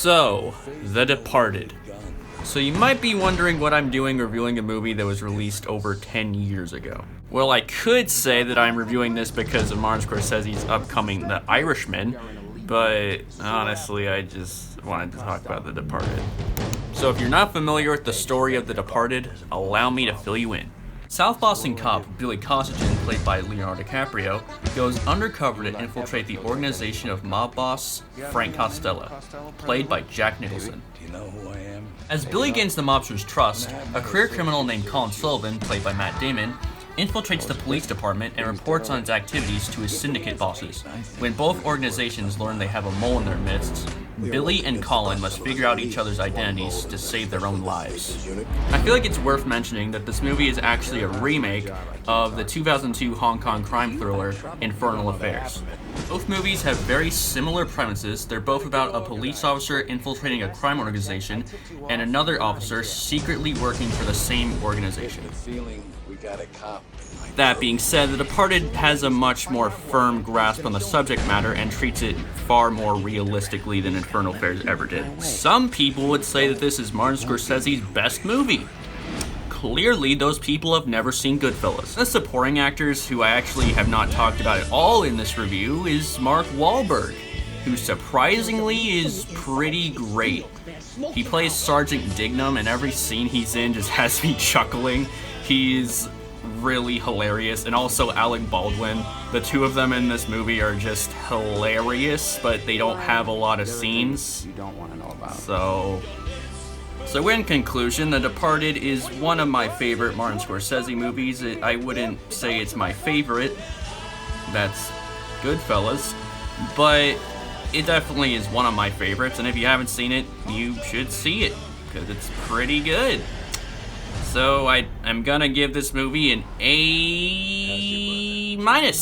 So, The Departed. So you might be wondering what I'm doing reviewing a movie that was released over 10 years ago. Well, I could say that I'm reviewing this because of Martin Scorsese's upcoming The Irishman, but honestly, I just wanted to talk about The Departed. So if you're not familiar with the story of The Departed, allow me to fill you in. South Boston cop Billy Costigan, played by Leonardo DiCaprio, goes undercover to infiltrate the organization of mob boss Frank Costello, played by Jack Nicholson. As Billy gains the mobster's trust, a career criminal named Colin Sullivan, played by Matt Damon, infiltrates the police department and reports on his activities to his syndicate bosses. When both organizations learn they have a mole in their midst, Billy and Colin must figure out each other's identities to save their own lives. I feel like it's worth mentioning that this movie is actually a remake of the 2002 Hong Kong crime thriller Infernal Affairs. Both movies have very similar premises. They're both about a police officer infiltrating a crime organization and another officer secretly working for the same organization. That being said, The Departed has a much more firm grasp on the subject matter and treats it far more realistically than Infernal Affairs ever did. Some people would say that this is Martin Scorsese's best movie. Clearly, those people have never seen Goodfellas. The supporting actors, who I actually have not talked about at all in this review, is Mark Wahlberg, who surprisingly is pretty great. He plays Sergeant Dignam, and every scene he's in just has me chuckling. He's really hilarious, and also Alec Baldwin. The two of them in this movie are just hilarious, but they don't have a lot of scenes. You don't want to know about. So in conclusion, The Departed is one of my favorite Martin Scorsese movies. I wouldn't say it's my favorite. That's Goodfellas, but it definitely is one of my favorites, and if you haven't seen it, you should see it, because it's pretty good. So I'm gonna give this movie an A-. Bye!